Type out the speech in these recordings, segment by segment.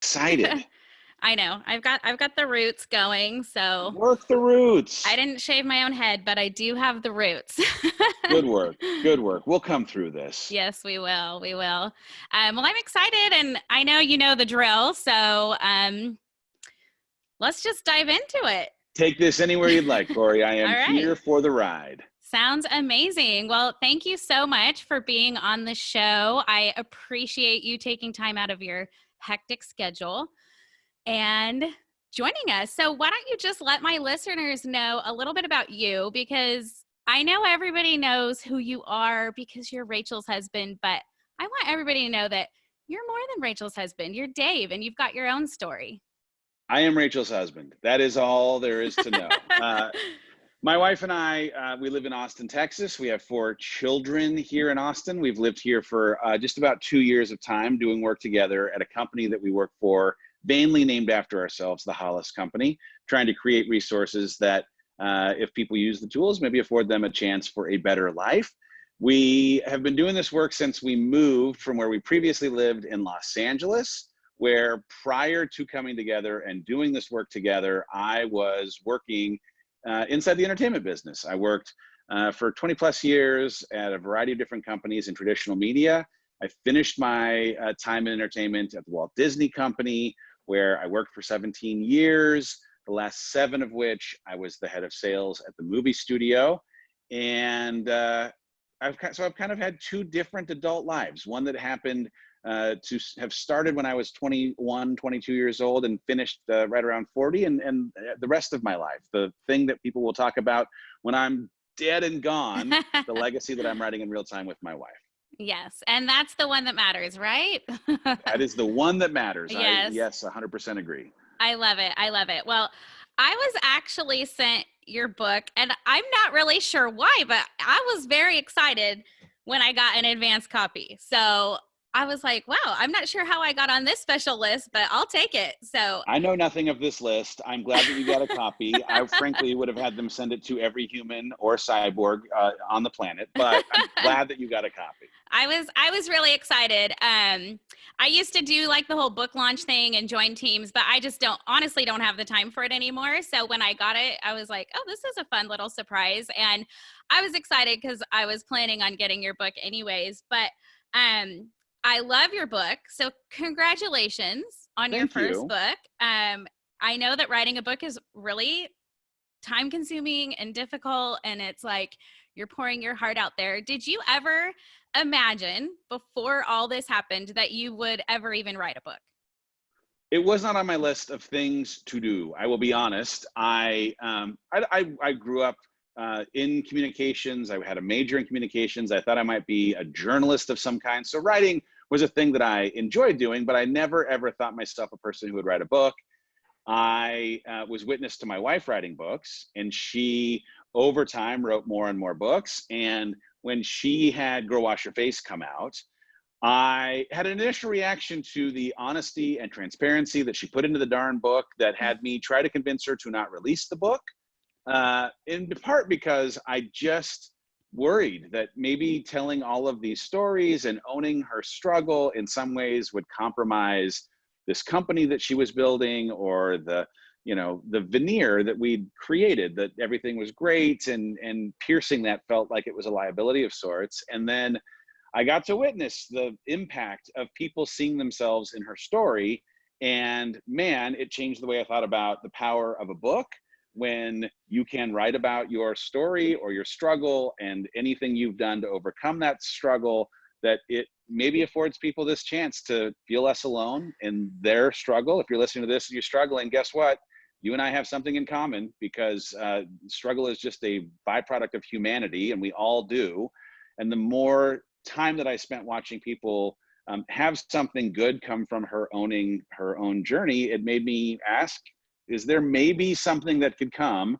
excited. I know. I've got the roots going, so Work the I roots. didn't shave my own head, but I do have the roots. Good work. Good work. We'll come through this. Yes, we will. We will. Well, I'm excited, and I know you know the drill, so let's just dive into it. Take this anywhere you'd like, Corie. I am All right. here for the ride. Sounds amazing. Well, thank you so much for being on the show. I appreciate you taking time out of your hectic schedule and joining us. So, why don't you just let my listeners know a little bit about you? Because I know everybody knows who you are because you're Rachel's husband, but I want everybody to know that you're more than Rachel's husband. You're Dave, and you've got your own story. I am Rachel's husband. That is all there is to know. My wife and I, we live in Austin, Texas. We have 4 children here in Austin. We've lived here for just about 2 years of time doing work together at a company that we work for, vainly named after ourselves, the Hollis Company, trying to create resources that, if people use the tools, maybe afford them a chance for a better life. We have been doing this work since we moved from where we previously lived in Los Angeles, where prior to coming together and doing this work together, I was working inside the entertainment business. I worked for 20 plus years at a variety of different companies in traditional media. I finished my time in entertainment at the Walt Disney Company, where I worked for 17 years, the last 7 of which I was the head of sales at the movie studio. And I've kind of had 2 different adult lives, one that happened to have started when I was 21, 22 years old and finished right around 40, and the rest of my life, the thing that people will talk about when I'm dead and gone, the legacy that I'm writing in real time with my wife. Yes, and that's the one that matters, right? That is the one that matters. Yes, Yes, 100% agree. I love it. I love it. Well, I was actually sent your book, and I'm not really sure why, but I was very excited when I got an advance copy. So I was like, wow, I'm not sure how I got on this special list, but I'll take it. So I know nothing of this list. I'm glad that you got a copy. I frankly would have had them send it to every human or cyborg on the planet, but I'm glad that you got a copy. I was really excited. I used to do like the whole book launch thing and join teams, but I just don't have the time for it anymore. So when I got it, I was like, oh, this is a fun little surprise. And I was excited because I was planning on getting your book anyways. But I love your book. So congratulations on your Thank first you. book. I know that writing a book is really time consuming and difficult, and it's like you're pouring your heart out there. Did you ever imagine before all this happened that you would ever even write a book? It was not on my list of things to do. I will be honest. I grew up in communications. I had a major in communications. I thought I might be a journalist of some kind. So writing was a thing that I enjoyed doing, but I never ever thought myself a person who would write a book. I was witness to my wife writing books, and she over time wrote more and more books. And when she had Girl Wash Your Face come out, I had an initial reaction to the honesty and transparency that she put into the darn book that had me try to convince her to not release the book, in part because I just worried that maybe telling all of these stories and owning her struggle in some ways would compromise this company that she was building, or the veneer that we'd created, that everything was great, and piercing that felt like it was a liability of sorts. And then I got to witness the impact of people seeing themselves in her story. And man, it changed the way I thought about the power of a book, when you can write about your story or your struggle and anything you've done to overcome that struggle, that it maybe affords people this chance to feel less alone in their struggle. If you're listening to this and you're struggling, guess what? You and I have something in common, because struggle is just a byproduct of humanity, and we all do. And the more time that I spent watching people have something good come from her owning her own journey, it made me ask, is there maybe something that could come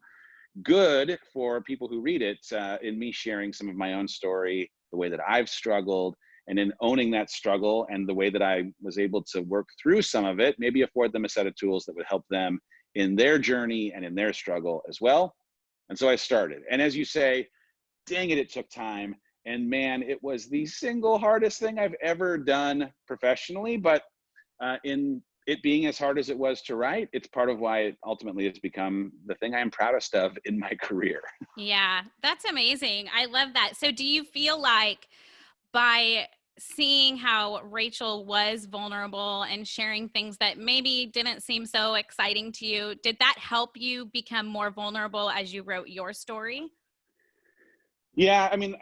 good for people who read it, in me sharing some of my own story, the way that I've struggled, and in owning that struggle and the way that I was able to work through some of it, maybe afford them a set of tools that would help them in their journey and in their struggle as well. And so I started. And as you say, dang it, it took time. And man, it was the single hardest thing I've ever done professionally. But in it being as hard as it was to write, it's part of why it ultimately has become the thing I am proudest of in my career. Yeah, that's amazing. I love that. So do you feel like by seeing how Rachel was vulnerable and sharing things that maybe didn't seem so exciting to you, did that help you become more vulnerable as you wrote your story? Yeah, I mean,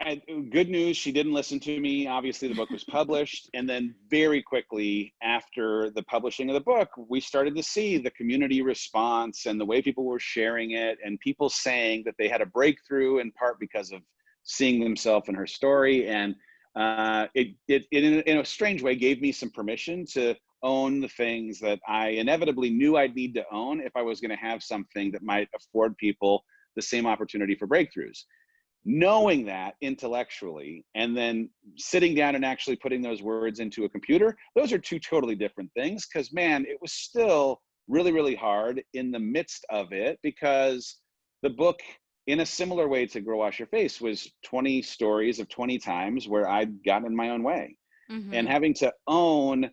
good news, she didn't listen to me. Obviously, the book was published. And then very quickly after the publishing of the book, we started to see the community response and the way people were sharing it, and people saying that they had a breakthrough in part because of seeing themselves in her story. And it in a strange way, gave me some permission to own the things that I inevitably knew I'd need to own if I was going to have something that might afford people the same opportunity for breakthroughs. Knowing that intellectually and then sitting down and actually putting those words into a computer, those are two totally different things. Because man, it was still really, really hard in the midst of it, because the book, in a similar way to Girl Wash Your Face, was 20 stories of 20 times where I'd gotten in my own way. And Mm-hmm. having to own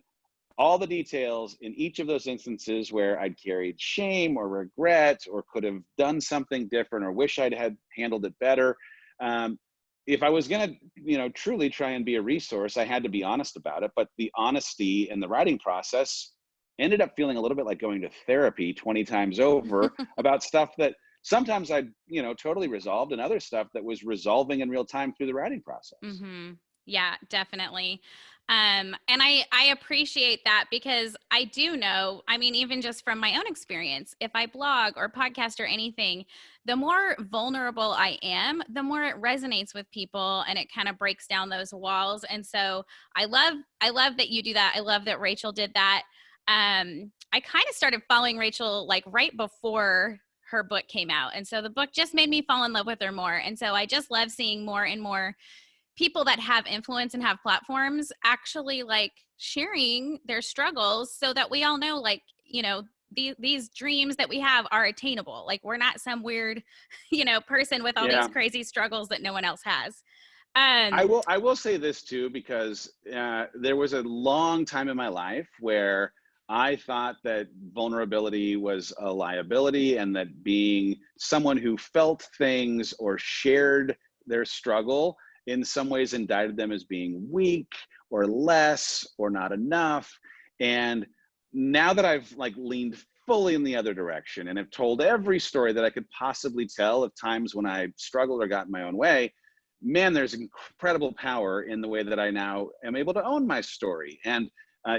all the details in each of those instances where I'd carried shame or regret or could have done something different or wish I'd had handled it better. Um, if I was going to, truly try and be a resource, I had to be honest about it. But the honesty in the writing process ended up feeling a little bit like going to therapy 20 times over about stuff that sometimes I, totally resolved, and other stuff that was resolving in real time through the writing process. Mm-hmm. Yeah, definitely. And I appreciate that, because I do know, I mean, even just from my own experience, if I blog or podcast or anything, the more vulnerable I am, the more it resonates with people and it kind of breaks down those walls. And so I love that you do that. I love that Rachel did that. I kind of started following Rachel like right before her book came out. And so the book just made me fall in love with her more. And so I just love seeing more and more people that have influence and have platforms actually like sharing their struggles, so that we all know, like, these dreams that we have are attainable. Like, we're not some weird, person with all these Yeah. crazy struggles that no one else has. I will say this too, because there was a long time in my life where I thought that vulnerability was a liability, and that being someone who felt things or shared their struggle in some ways indicted them as being weak or less or not enough. And now that I've like leaned fully in the other direction and have told every story that I could possibly tell of times when I struggled or got in my own way, man, there's incredible power in the way that I now am able to own my story. And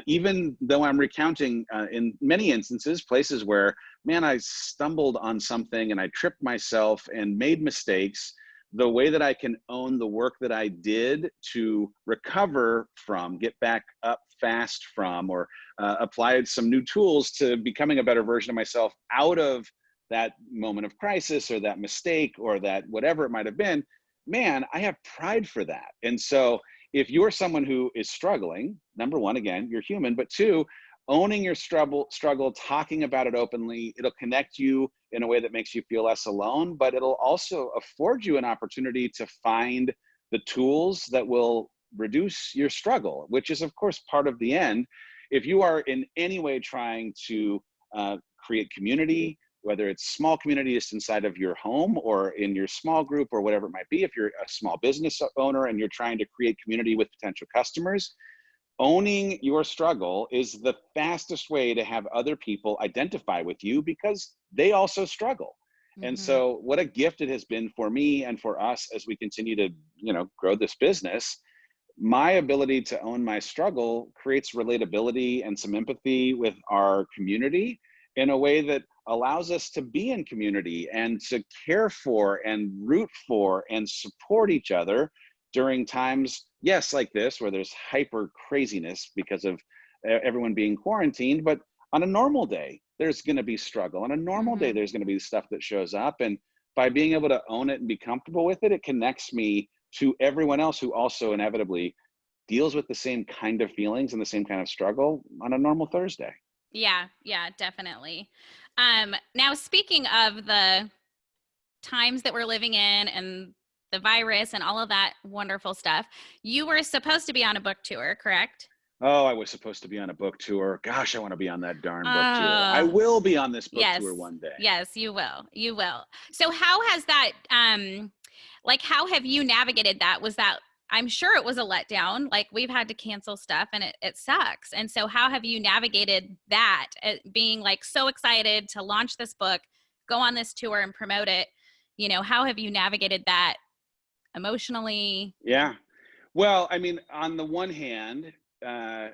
even though I'm recounting in many instances places where, man, I stumbled on something and I tripped myself and made mistakes, the way that I can own the work that I did to recover from, get back up fast from, or applied some new tools to becoming a better version of myself out of that moment of crisis or that mistake or that whatever it might have been, man, I have pride for that. And so if you're someone who is struggling, number one, again, you're human, but two, owning your struggle, talking about it openly, it'll connect you in a way that makes you feel less alone, but it'll also afford you an opportunity to find the tools that will reduce your struggle, which is, of course, part of the end. If you are in any way trying to create community, whether it's small community just inside of your home or in your small group or whatever it might be, if you're a small business owner and you're trying to create community with potential customers, owning your struggle is the fastest way to have other people identify with you because they also struggle. And Mhm. so what a gift it has been for me and for us as we continue to, grow this business. My ability to own my struggle creates relatability and some empathy with our community in a way that allows us to be in community and to care for and root for and support each other during times, yes, like this, where there's hyper craziness because of everyone being quarantined. But on a normal day, there's going to be struggle. On a normal day, Mhm. there's going to be stuff that shows up. And by being able to own it and be comfortable with it, it connects me to everyone else who also inevitably deals with the same kind of feelings and the same kind of struggle on a normal Thursday. Yeah, yeah, definitely. Now speaking of the times that we're living in and the virus and all of that wonderful stuff, you were supposed to be on a book tour, correct? Oh, I was supposed to be on a book tour. Gosh, I want to be on that darn book tour. I Uh, will be on this book yes. tour one day. Yes, you will. You will. So how has that, like, how have you navigated that? Was that, I'm sure it was a letdown. Like, we've had to cancel stuff and it sucks. And so how have you navigated that, being like so excited to launch this book, go on this tour and promote it? You know, how have you navigated that emotionally? Yeah. Well, I mean, on the one hand, uh,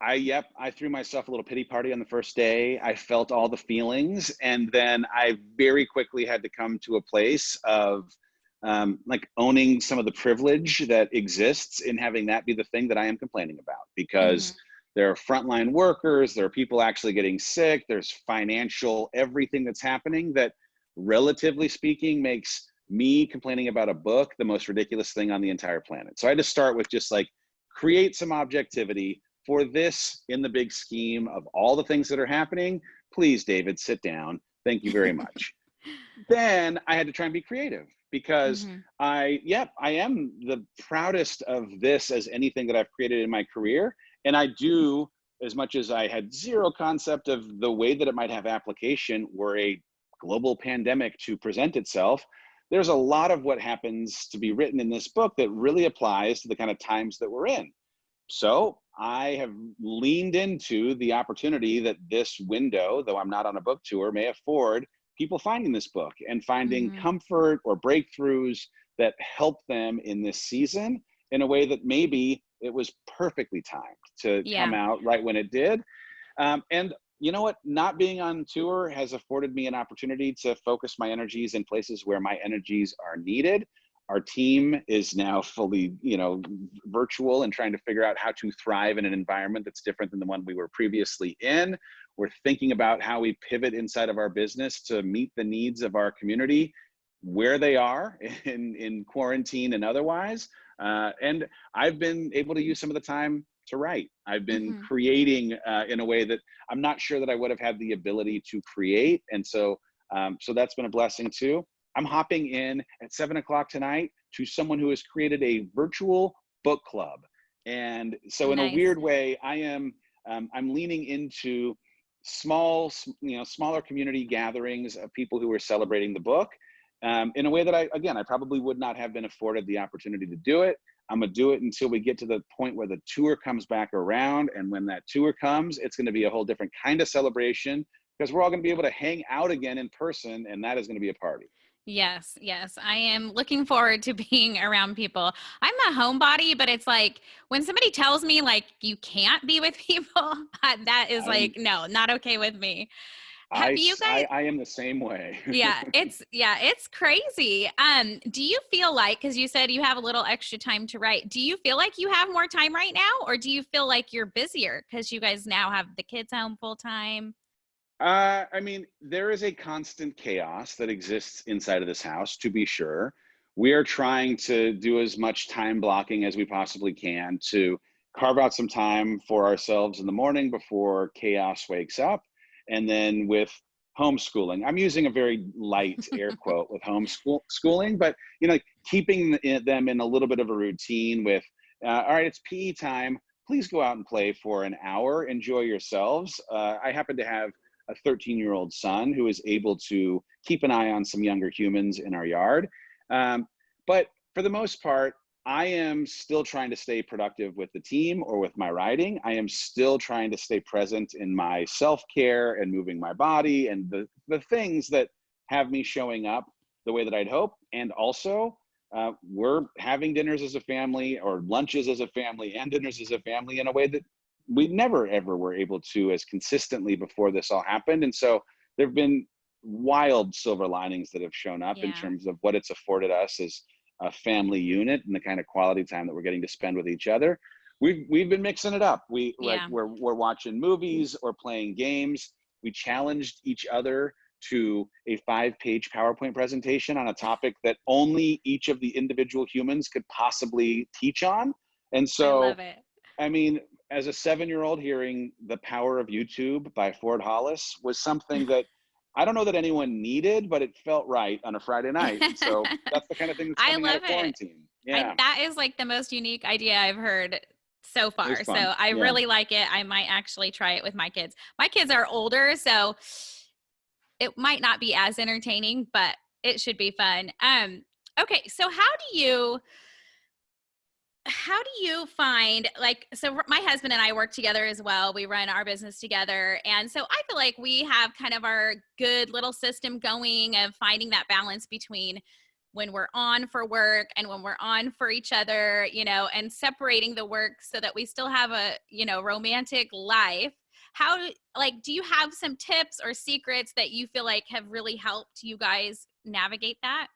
I threw myself a little pity party on the first day. I felt all the feelings, and then I very quickly had to come to a place of like owning some of the privilege that exists in having that be the thing that I am complaining about, Mm-hmm. because there are frontline workers, there are people actually getting sick, there's financial everything that's happening that, relatively speaking, makes me complaining about a book the most ridiculous thing on the entire planet. So I had to start with just like create some objectivity for this in the big scheme of all the things that are happening. Please, David, sit down. Thank you very much. Then I had to try and be creative, because Mm-hmm. I am the proudest of this as anything that I've created in my career. And I do, as much as I had zero concept of the way that it might have application were a global pandemic to present itself, there's a lot of what happens to be written in this book that really applies to the kind of times that we're in. So I have leaned into the opportunity that this window, though I'm not on a book tour, may afford people finding this book and finding Mm-hmm. comfort or breakthroughs that help them in this season in a way that maybe it was perfectly timed to come Yeah. out right when it did. And you know what? Not being on tour has afforded me an opportunity to focus my energies in places where my energies are needed. Our team is now fully, virtual and trying to figure out how to thrive in an environment that's different than the one we were previously in. We're thinking about how we pivot inside of our business to meet the needs of our community where they are in quarantine and otherwise. And I've been able to use some of the time to write. I've been Mm-hmm. creating in a way that I'm not sure that I would have had the ability to create. And so that's been a blessing too. I'm hopping in at 7 o'clock tonight to someone who has created a virtual book club. And so in a Nice. weird way, I'm leaning into smaller community gatherings of people who are celebrating the book in a way that I probably would not have been afforded the opportunity to do it. I'm gonna do it until we get to the point where the tour comes back around. And when that tour comes, it's gonna be a whole different kind of celebration, because we're all gonna be able to hang out again in person, and that is gonna be a party. Yes, yes. I am looking forward to being around people. I'm a homebody, but it's like when somebody tells me like you can't be with people, that is I'm, like, no, not okay with me. Have I, you s- guys, I am the same way. it's crazy. Do you feel like, because you said you have a little extra time to write, do you feel like you have more time right now, or do you feel like you're busier because you guys now have the kids home full time? I mean, there is a constant chaos that exists inside of this house, to be sure. We are trying to do as much time blocking as we possibly can to carve out some time for ourselves in the morning before chaos wakes up. And then with homeschooling, I'm using a very light air quote with homeschooling, but keeping them in a little bit of a routine with, all right, it's PE time. Please go out and play for an hour. Enjoy yourselves. I happen to have a 13-year-old son who is able to keep an eye on some younger humans in our yard. But for the most part, I am still trying to stay productive with the team or with my writing. I am still trying to stay present in my self-care and moving my body and the things that have me showing up the way that I'd hope. And also, we're having dinners as a family, or lunches as a family and dinners as a family, in a way that we never ever were able to as consistently before this all happened. And so there have been wild silver linings that have shown up in Yeah. terms of what it's afforded us as a family unit and the kind of quality time that we're getting to spend with each other. We've been mixing it up. Yeah. We're watching movies or playing games. We challenged each other to a 5-page PowerPoint presentation on a topic that only each of the individual humans could possibly teach on. And I so, love it. I mean, as a 7-year-old, hearing The Power of YouTube by Ford Hollis was something that I don't know that anyone needed, but it felt right on a Friday night. And so that's the kind of thing that's I coming out love of it. quarantine. Yeah. That is like the most unique idea I've heard. so It was far. So fun. I Yeah. really like it. I might actually try it with my kids. My kids are older, so it might not be as entertaining, but it should be fun. Okay, so how do you find, like, so my husband and I work together as well. We run our business together. And so I feel like we have kind of our good little system going of finding that balance between when we're on for work and when we're on for each other, and separating the work so that we still have a, romantic life. Do you have some tips or secrets that you feel like have really helped you guys navigate that?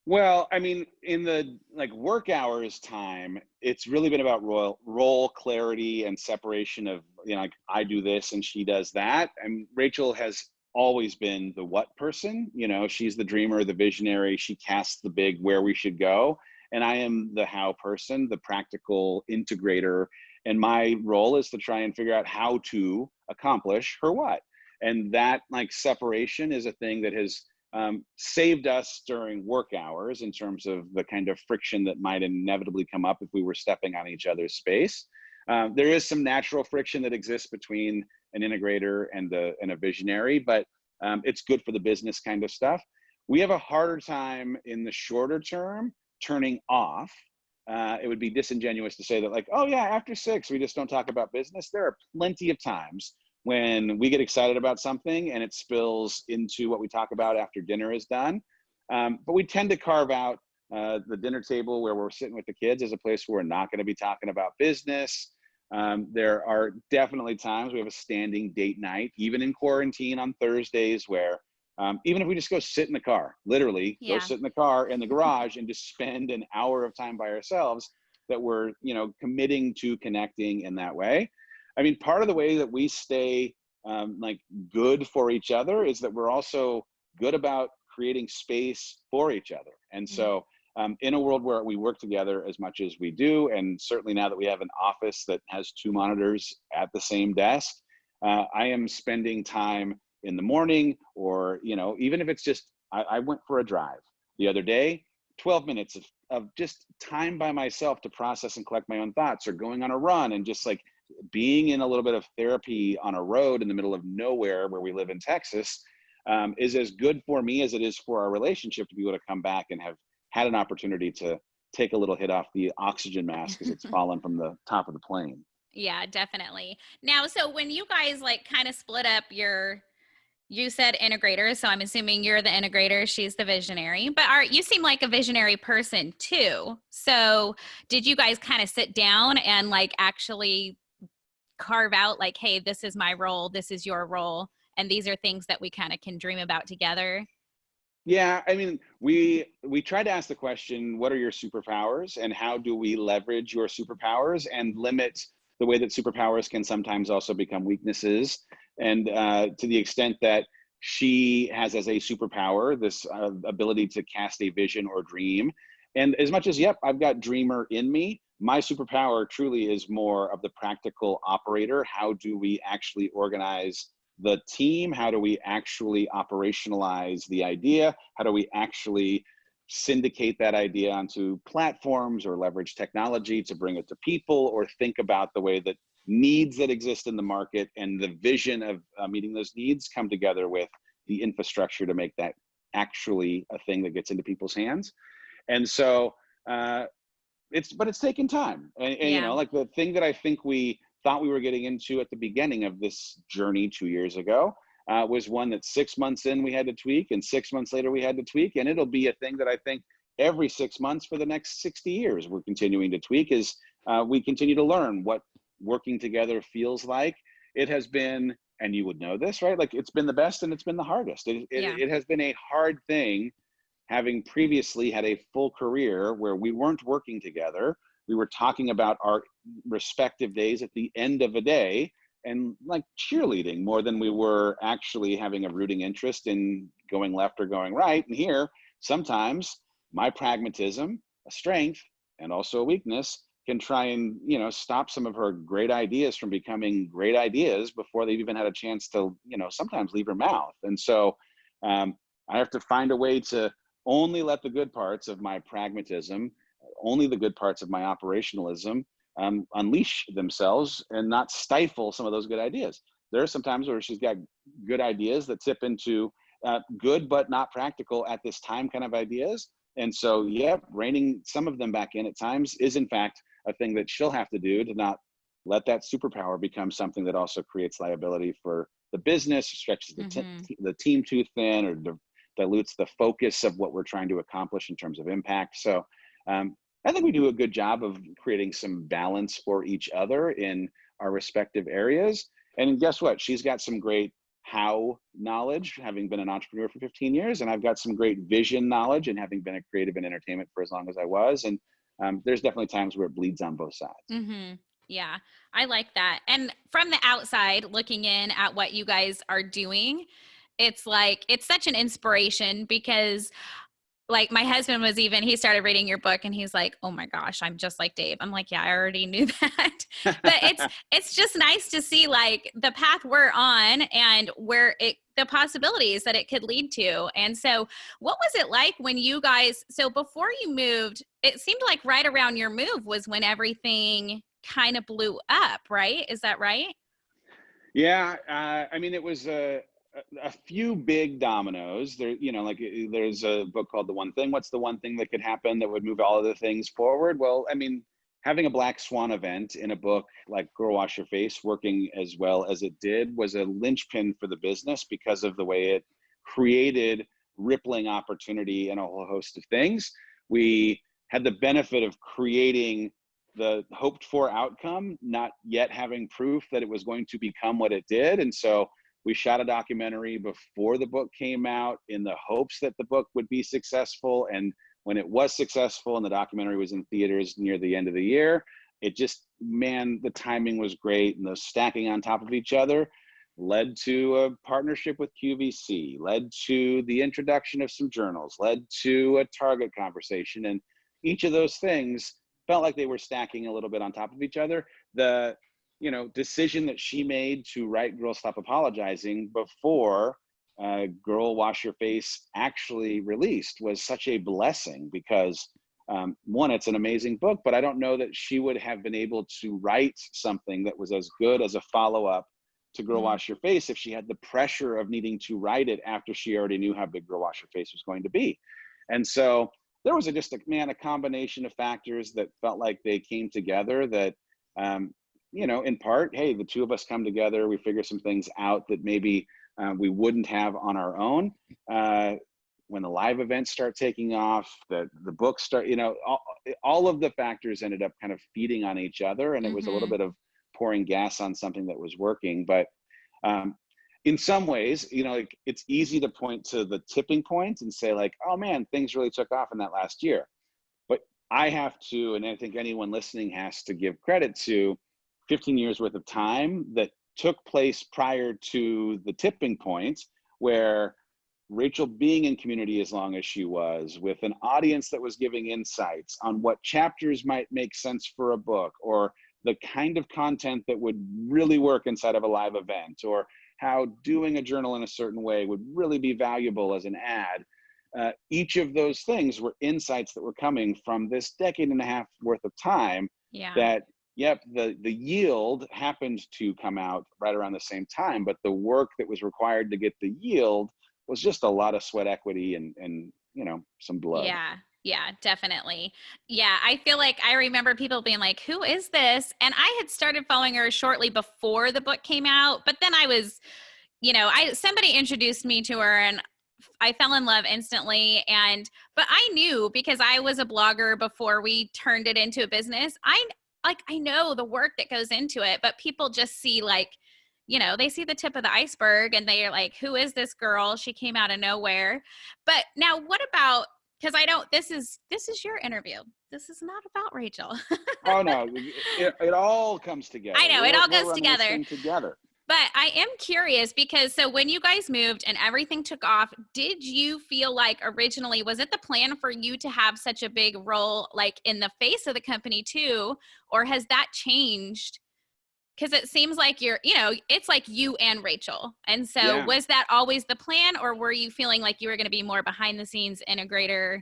Well, I mean, in the like work hours time, it's really been about role clarity and separation of, like I do this and she does that. And Rachel has always been the what person, she's the dreamer, the visionary, she casts the big where we should go. And I am the how person, the practical integrator. And my role is to try and figure out how to accomplish her what. And that like separation is a thing that has saved us during work hours in terms of the kind of friction that might inevitably come up if we were stepping on each other's space. There is some natural friction that exists between an integrator and a visionary, but it's good for the business kind of stuff. We have a harder time in the shorter term turning off. It would be disingenuous to say that like, oh yeah, after 6, we just don't talk about business. There are plenty of times when we get excited about something and it spills into what we talk about after dinner is done. But we tend to carve out the dinner table where we're sitting with the kids as a place where we're not going to be talking about business. There are definitely times we have a standing date night, even in quarantine on Thursdays, where even if we just go sit in the car, literally go Yeah. sit in the car in the garage and just spend an hour of time by ourselves, that we're, committing to connecting in that way. I mean, part of the way that we stay like good for each other is that we're also good about creating space for each other. And so in a world where we work together as much as we do, and certainly now that we have an office that has 2 monitors at the same desk, I am spending time in the morning, or, even if it's just, I went for a drive the other day, 12 minutes of just time by myself to process and collect my own thoughts, or going on a run and just like being in a little bit of therapy on a road in the middle of nowhere where we live in Texas, is as good for me as it is for our relationship to be able to come back and have had an opportunity to take a little hit off the oxygen mask as it's fallen from the top of the plane. Yeah, definitely. Now, so when you guys like kind of split up you said integrator, so I'm assuming you're the integrator, she's the visionary, but you seem like a visionary person too. So did you guys kind of sit down and like actually carve out like, hey, this is my role, this is your role, and these are things that we kind of can dream about together? Yeah, I mean, we try to ask the question, what are your superpowers and how do we leverage your superpowers and limit the way that superpowers can sometimes also become weaknesses. And to the extent that she has as a superpower this ability to cast a vision or dream. And as much as, yep, I've got dreamer in me, my superpower truly is more of the practical operator. How do we actually organize the team? How do we actually operationalize the idea? How do we actually syndicate that idea onto platforms or leverage technology to bring it to people, or think about the way that needs that exist in the market and the vision of meeting those needs come together with the infrastructure to make that actually a thing that gets into people's hands. And so it's taken time. And Yeah. like the thing that I think we thought we were getting into at the beginning of this journey 2 years ago was one that 6 months in we had to tweak, and 6 months later we had to tweak. And it'll be a thing that I think every 6 months for the next 60 years we're continuing to tweak, as we continue to learn what working together feels like. It has been, and you would know this, right? Like it's been the best and it's been the hardest. It has been a hard thing, having previously had a full career where we weren't working together. We were talking about our respective days at the end of a day and like cheerleading more than we were actually having a rooting interest in going left or going right. And here, sometimes my pragmatism, a strength and also a weakness, can try and stop some of her great ideas from becoming great ideas before they've even had a chance to sometimes leave her mouth. And so I have to find a way to only let the good parts of my pragmatism only the good parts of my operationalism unleash themselves and not stifle some of those good ideas. There are some times where she's got good ideas that tip into good but not practical at this time kind of ideas. And so, yeah, reining some of them back in at times is in fact a thing that she'll have to do to not let that superpower become something that also creates liability for the business, stretches the team too thin, or dilutes the focus of what we're trying to accomplish in terms of impact. So I think we do a good job of creating some balance for each other in our respective areas. And guess what? She's got some great how knowledge, having been an entrepreneur for 15 years, and I've got some great vision knowledge and having been a creative in entertainment for as long as I was. And there's definitely times where it bleeds on both sides. Mm-hmm. Yeah, I like that. And from the outside looking in at what you guys are doing, it's like, it's such an inspiration because like my husband he started reading your book and he's like, oh my gosh, I'm just like Dave. I'm like, yeah, I already knew that. But it's just nice to see like the path we're on and where the possibilities that it could lead to. And so what was it like when you guys, so before you moved, it seemed like right around your move was when everything kind of blew up, right? Is that right? Yeah. I mean, it was a few big dominoes there, like there's a book called The One Thing. What's the one thing that could happen that would move all of the things forward? Well, I mean, having a black swan event in a book like Girl Wash Your Face working as well as it did was a linchpin for the business because of the way it created rippling opportunity and a whole host of things. We had the benefit of creating the hoped for outcome, not yet having proof that it was going to become what it did. And so we shot a documentary before the book came out in the hopes that the book would be successful. And when it was successful and the documentary was in theaters near the end of the year, it just, man, the timing was great. And those stacking on top of each other led to a partnership with QVC, led to the introduction of some journals, led to a Target conversation. And each of those things felt like they were stacking a little bit on top of each other. The decision that she made to write Girl Stop Apologizing before Girl Wash Your Face actually released was such a blessing because one, it's an amazing book, but I don't know that she would have been able to write something that was as good as a follow-up to Girl Wash Your Face if she had the pressure of needing to write it after she already knew how big Girl Wash Your Face was going to be. And so there was a combination of factors that felt like they came together that in part, hey, the two of us come together, we figure some things out that maybe we wouldn't have on our own. When the live events start taking off, the books start, all of the factors ended up kind of feeding on each other. And it was a little bit of pouring gas on something that was working. But in some ways, it's easy to point to the tipping point and say like, oh man, things really took off in that last year. But I have to, and I think anyone listening has to give credit to 15 years worth of time that took place prior to the tipping point where Rachel being in community as long as she was, with an audience that was giving insights on what chapters might make sense for a book, or the kind of content that would really work inside of a live event, or how doing a journal in a certain way would really be valuable as an ad. Each of those things were insights that were coming from this decade and a half worth of time that the yield happened to come out right around the same time, but the work that was required to get the yield was just a lot of sweat equity and some blood. Yeah, definitely. Yeah, I feel like I remember people being like, who is this? And I had started following her shortly before the book came out, but then I was, somebody introduced me to her and I fell in love instantly. But I knew because I was a blogger before we turned it into a business. I know the work that goes into it, but people just see they see the tip of the iceberg and they are like, who is this girl? She came out of nowhere. But now what about, because this is your interview. This is not about Rachel. Oh no, it all comes together. I know, it all goes together. Together. But I am curious because so when you guys moved and everything took off, did you feel like originally, was it the plan for you to have such a big role like in the face of the company too? Or has that changed? Because it seems like it's like you and Rachel. And so was that always the plan or were you feeling like you were going to be more behind the scenes integrator?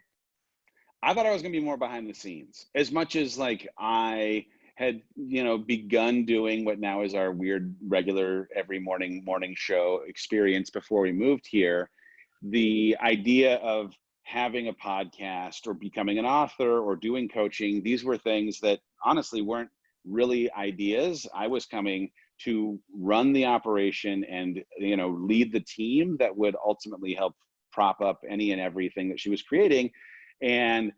I thought I was going to be more behind the scenes, as much as like I had, begun doing what now is our weird regular every morning show experience before we moved here. The idea of having a podcast or becoming an author or doing coaching, these were things that honestly weren't really ideas. I was coming to run the operation and, lead the team that would ultimately help prop up any and everything that she was creating. And,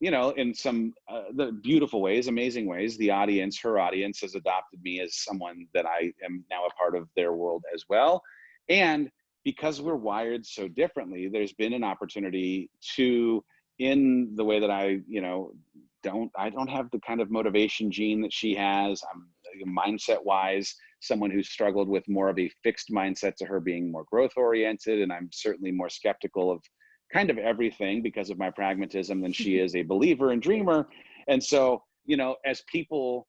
in some the beautiful ways, amazing ways, her audience has adopted me as someone that I am now a part of their world as well. And because we're wired so differently, there's been an opportunity to, in the way that I don't have the kind of motivation gene that she has. I'm mindset wise, someone who's struggled with more of a fixed mindset to her being more growth oriented. And I'm certainly more skeptical of kind of everything because of my pragmatism than she is a believer and dreamer. And so, as people,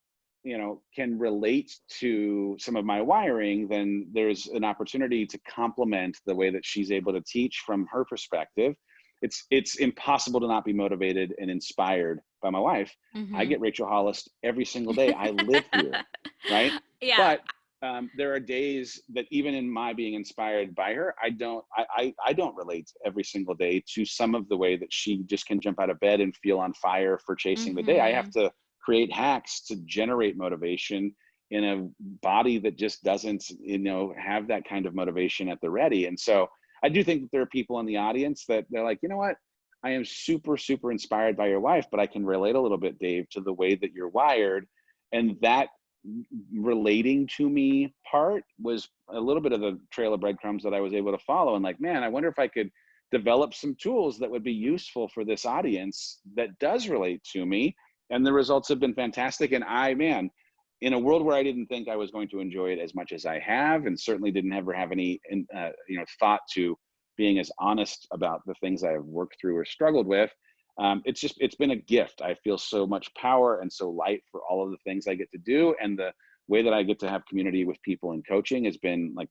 can relate to some of my wiring, then there's an opportunity to complement the way that she's able to teach from her perspective. It's impossible to not be motivated and inspired by my wife. I get Rachel Hollis every single day. I live here, right? Yeah. But there are days that even in my being inspired by her, I don't relate every single day to some of the way that she just can jump out of bed and feel on fire for chasing the day. I have to create hacks to generate motivation in a body that just doesn't, have that kind of motivation at the ready. And so I do think that there are people in the audience that they're like, you know what? I am super, super inspired by your wife, but I can relate a little bit, Dave, to the way that you're wired. And that relating to me part was a little bit of the trail of breadcrumbs that I was able to follow. And like, man, I wonder if I could develop some tools that would be useful for this audience that does relate to me. And the results have been fantastic. And in a world where I didn't think I was going to enjoy it as much as I have, and certainly didn't ever have any, thought to being as honest about the things I have worked through or struggled with, it's been a gift. I feel so much power and so light for all of the things I get to do. And the way that I get to have community with people in coaching has been like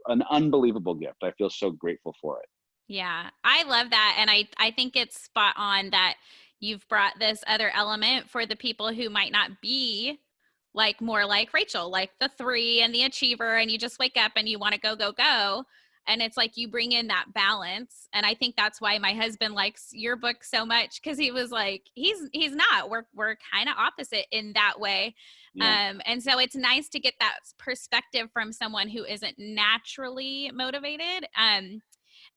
an unbelievable gift. I feel so grateful for it. Yeah, I love that. And I think it's spot on that you've brought this other element for the people who might not be like more like Rachel, like the 3 and the achiever, and you just wake up and you want to go. And it's like you bring in that balance. And I think that's why my husband likes your book so much, because he was like, he's not. We're kind of opposite in that way. Yeah. And so it's nice to get that perspective from someone who isn't naturally motivated.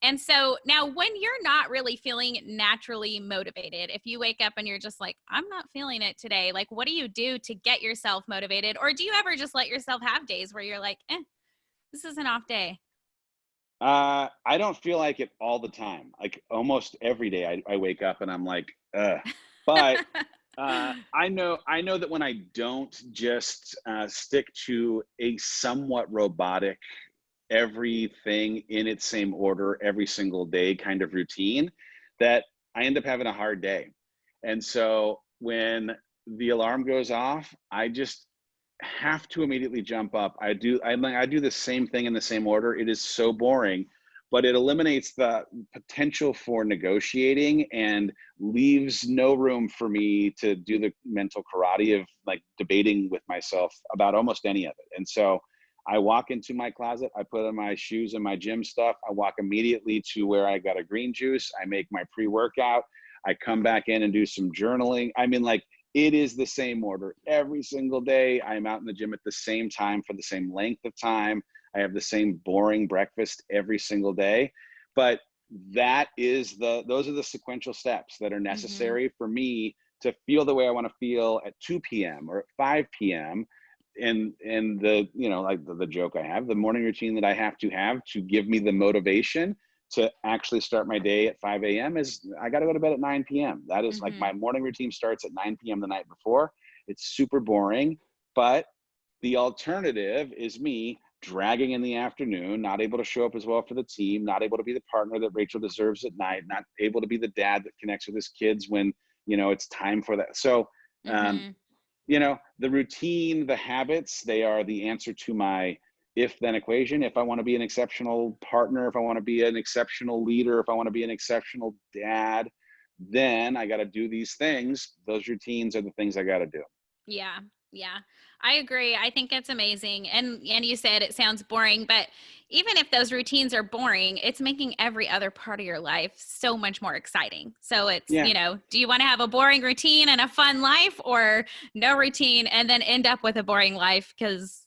And so now when you're not really feeling naturally motivated, if you wake up and you're just like, I'm not feeling it today, like, what do you do to get yourself motivated? Or do you ever just let yourself have days where you're like, this is an off day? I don't feel like it all the time. Like almost every day I wake up and I'm like, but I know that when I don't just stick to a somewhat robotic, everything in its same order every single day kind of routine, that I end up having a hard day. And so when the alarm goes off, I just have to immediately jump up. I do the same thing in the same order. It is so boring, but it eliminates the potential for negotiating and leaves no room for me to do the mental karate of like debating with myself about almost any of it. And so I walk into my closet, I put on my shoes and my gym stuff. I walk immediately to where I got a green juice. I make my pre-workout. I come back in and do some journaling. I mean, like, it is the same order every single day. I'm out in the gym at the same time for the same length of time. I have the same boring breakfast every single day. But those are the sequential steps that are necessary for me to feel the way I want to feel at 2 p.m. or at 5 p.m. And the, like the joke I have, the morning routine that I have to give me the motivation to actually start my day at 5 a.m. is I got to go to bed at 9 p.m. That is like my morning routine starts at 9 p.m. the night before. It's super boring, but the alternative is me dragging in the afternoon, not able to show up as well for the team, not able to be the partner that Rachel deserves at night, not able to be the dad that connects with his kids when, it's time for that. So, the routine, the habits, they are the answer to my if-then equation. If I want to be an exceptional partner, if I want to be an exceptional leader, if I want to be an exceptional dad, then I got to do these things. Those routines are the things I got to do. Yeah. Yeah. I agree. I think it's amazing. And you said it sounds boring, but even if those routines are boring, it's making every other part of your life so much more exciting. So it's, Yeah. do you want to have a boring routine and a fun life, or no routine and then end up with a boring life because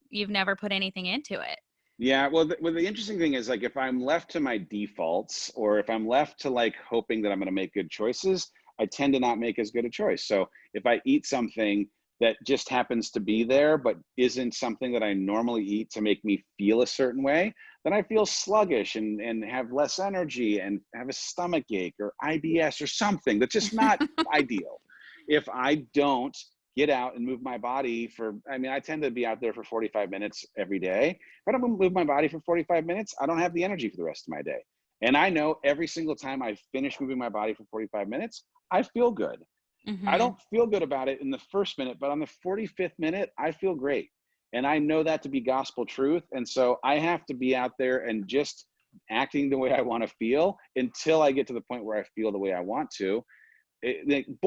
you've never put anything into it? Yeah, well, the interesting thing is, like, if I'm left to my defaults, or if I'm left to like hoping that I'm going to make good choices, I tend to not make as good a choice. So if I eat something that just happens to be there, but isn't something that I normally eat to make me feel a certain way, then I feel sluggish and have less energy and have a stomach ache or IBS or something that's just not ideal. If I don't get out and move my body for, I mean, I tend to be out there for 45 minutes every day. If I don't move my body for 45 minutes, I don't have the energy for the rest of my day. And I know every single time I finish moving my body for 45 minutes, I feel good. I don't feel good about it in the first minute, but on the 45th minute, I feel great. And I know that to be gospel truth. And so I have to be out there and just acting the way I want to feel until I get to the point where I feel the way I want to.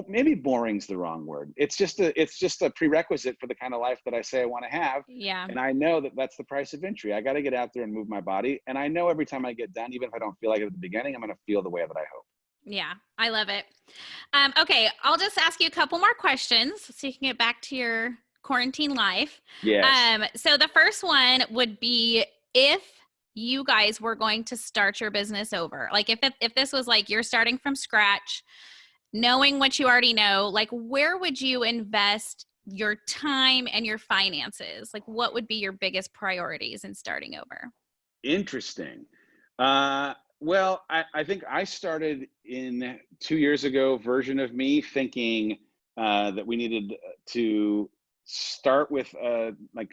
Maybe boring's the wrong word. It's just a prerequisite for the kind of life that I say I want to have. Yeah. And I know that that's the price of entry. I got to get out there and move my body. And I know every time I get done, even if I don't feel like it at the beginning, I'm going to feel the way that I hope. Yeah, I love it. Okay, I'll just ask you a couple more questions so you can get back to your quarantine life. Yes. So the first one would be, if you guys were going to start your business over, like if this was like you're starting from scratch, knowing what you already know, like where would you invest your time and your finances? Like what would be your biggest priorities in starting over? Interesting. Well, I think I started in 2 years ago version of me thinking that we needed to start with like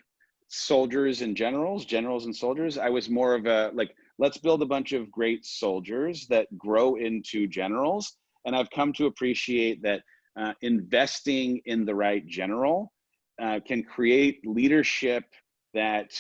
soldiers and generals and soldiers. I was more of a like, let's build a bunch of great soldiers that grow into generals. And I've come to appreciate that investing in the right general can create leadership that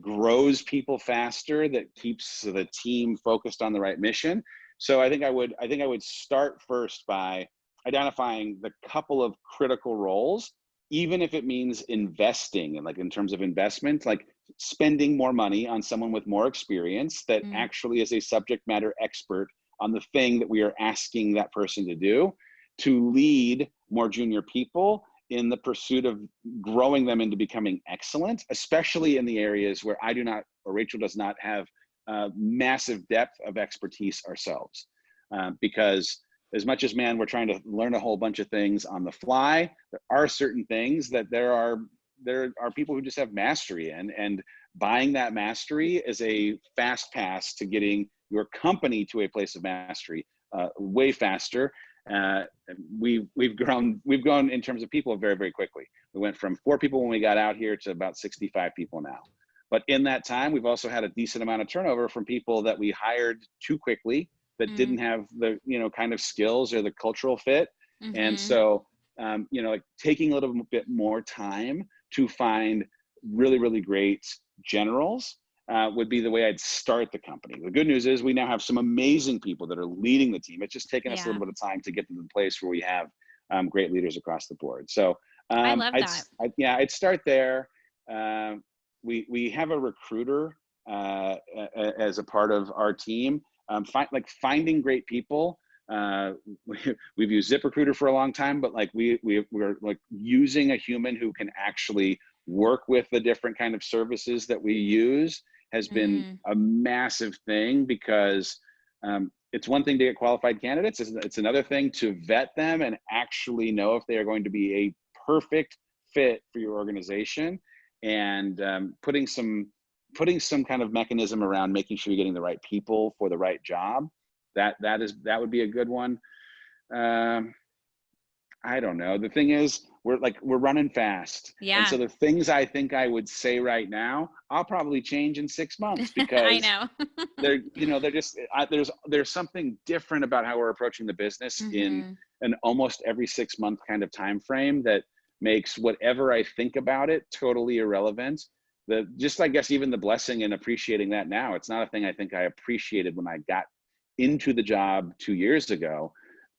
grows people faster, that keeps the team focused on the right mission. So I think I would start first by identifying the couple of critical roles, even if it means investing, and like in terms of investment, like spending more money on someone with more experience that actually is a subject matter expert on the thing that we are asking that person to do, to lead more junior people in the pursuit of growing them into becoming excellent, especially in the areas where I do not, or Rachel does not have massive depth of expertise ourselves. Because as much as, man, we're trying to learn a whole bunch of things on the fly, there are certain things that there are people who just have mastery in, and buying that mastery is a fast pass to getting your company to a place of mastery way faster. We've grown in terms of people very, very quickly. We went from 4 people when we got out here to about 65 people now. But in that time, we've also had a decent amount of turnover from people that we hired too quickly, that didn't have the kind of skills or the cultural fit. And so like taking a little bit more time to find really, really great generals would be the way I'd start the company. The good news is we now have some amazing people that are leading the team. It's just taken us a little bit of time to get to the place where we have great leaders across the board. So I love that. I'd start there. We have a recruiter as a part of our team. Finding great people. We've used ZipRecruiter for a long time, but like we're like using a human who can actually work with the different kind of services that we use has been a massive thing, because it's one thing to get qualified candidates. It's another thing to vet them and actually know if they are going to be a perfect fit for your organization, and putting some kind of mechanism around making sure you're getting the right people for the right job. That would be a good one. I don't know. The thing is, we're running fast. Yeah. And so the things I think I would say right now, I'll probably change in 6 months, because I know. they're just, there's something different about how we're approaching the business in an almost every 6 month kind of time frame that makes whatever I think about it totally irrelevant. I guess even the blessing in appreciating that now, it's not a thing I think I appreciated when I got into the job 2 years ago.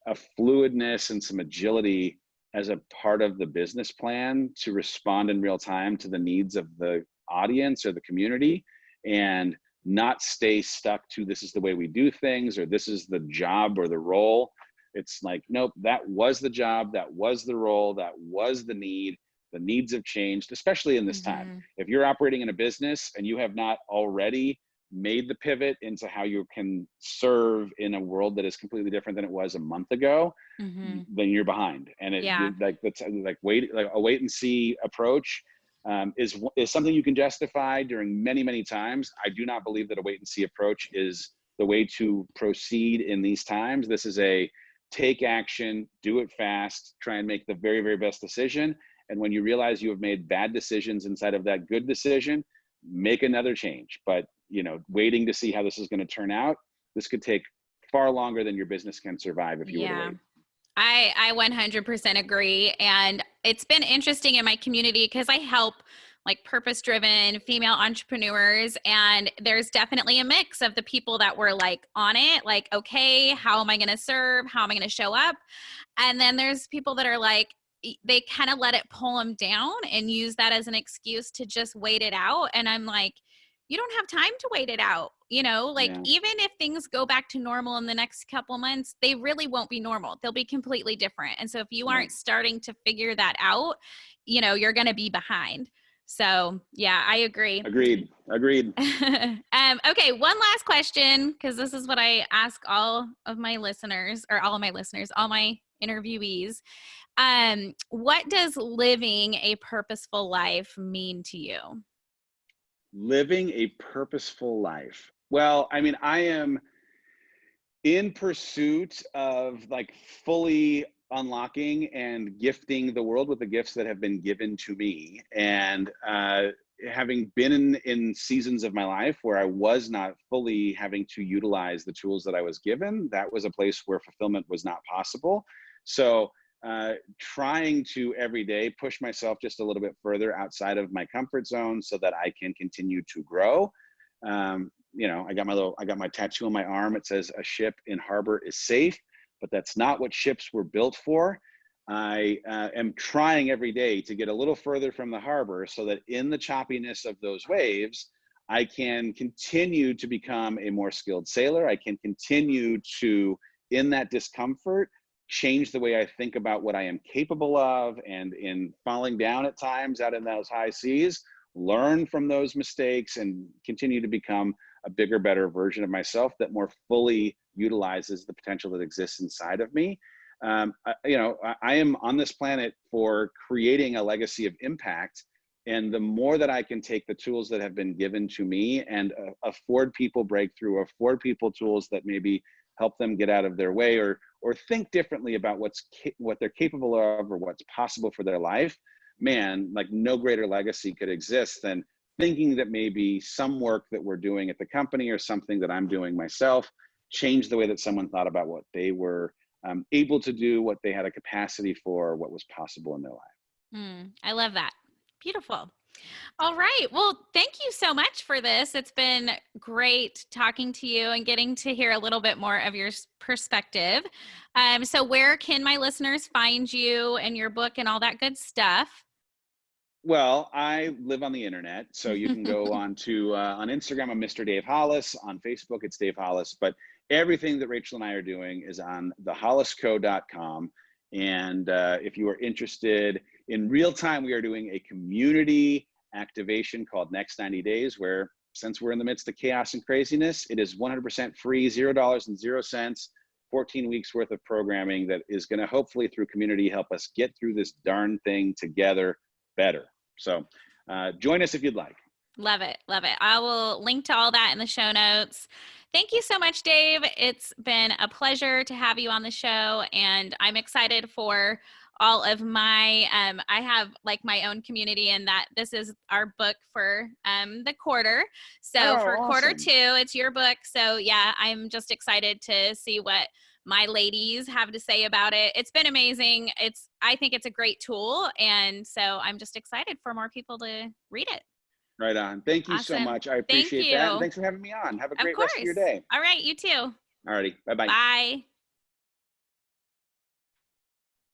a fluidness and some agility as a part of the business plan to respond in real time to the needs of the audience or the community, and not stay stuck to this is the way we do things or this is the job or the role. It's like, nope, that was the job, that was the role, that was the need. The needs have changed, especially in this time. If you're operating in a business and you have not already made the pivot into how you can serve in a world that is completely different than it was a month ago, then you're behind. And that's like a wait and see approach is something you can justify during many, many times. I do not believe that a wait and see approach is the way to proceed in these times. This is a take action, do it fast, try and make the very, very best decision. And when you realize you have made bad decisions inside of that good decision, make another change. But, waiting to see how this is going to turn out, this could take far longer than your business can survive if you were to wait. I 100% agree. And it's been interesting in my community because I help like purpose-driven female entrepreneurs. And there's definitely a mix of the people that were like on it, like, okay, how am I going to serve? How am I going to show up? And then there's people that are like, they kind of let it pull them down and use that as an excuse to just wait it out. And I'm like, you don't have time to wait it out. Even if things go back to normal in the next couple months, they really won't be normal. They'll be completely different. And so if you aren't starting to figure that out, you're going to be behind. So yeah, I agree. Agreed. Okay. One last question, because this is what I ask all my interviewees. What does living a purposeful life mean to you? Living a purposeful life. Well, I mean, I am in pursuit of like fully unlocking and gifting the world with the gifts that have been given to me. And having been in seasons of my life where I was not fully having to utilize the tools that I was given, that was a place where fulfillment was not possible. So trying to every day push myself just a little bit further outside of my comfort zone so that I can continue to grow. I got my tattoo on my arm. It says a ship in harbor is safe, but that's not what ships were built for. I am trying every day to get a little further from the harbor so that in the choppiness of those waves, I can continue to become a more skilled sailor. I can continue to, in that discomfort, change the way I think about what I am capable of, and in falling down at times out in those high seas, learn from those mistakes and continue to become a bigger, better version of myself that more fully utilizes the potential that exists inside of me. I am on this planet for creating a legacy of impact. And the more that I can take the tools that have been given to me and afford people breakthrough, afford people tools that maybe help them get out of their way or think differently about what they're capable of or what's possible for their life, man, like no greater legacy could exist than thinking that maybe some work that we're doing at the company or something that I'm doing myself changed the way that someone thought about what they were able to do, what they had a capacity for, what was possible in their life. I love that. Beautiful. All right. Well, thank you so much for this. It's been great talking to you and getting to hear a little bit more of your perspective. So where can my listeners find you and your book and all that good stuff? Well, I live on the internet, so you can go on Instagram, I'm Mr. Dave Hollis. On Facebook, it's Dave Hollis. But everything that Rachel and I are doing is on thehollisco.com. And if you are interested in real time, we are doing a community activation called Next 90 Days, where since we're in the midst of chaos and craziness, it is 100% free, $0 and 0 cents, 14 weeks worth of programming that is going to hopefully through community help us get through this darn thing together better. So join us if you'd like. Love it. Love it. I will link to all that in the show notes. Thank you so much, Dave. It's been a pleasure to have you on the show, and I'm excited for all of my, I have like my own community, and that this is our book for the quarter. So for awesome. quarter 2, it's your book. So yeah, I'm just excited to see what my ladies have to say about it. It's been amazing. I think it's a great tool. And so I'm just excited for more people to read it. Right on. Thank you so much. I appreciate that. And thanks for having me on. Have a great rest of your day. All right. You too. All righty. Bye-bye. Bye.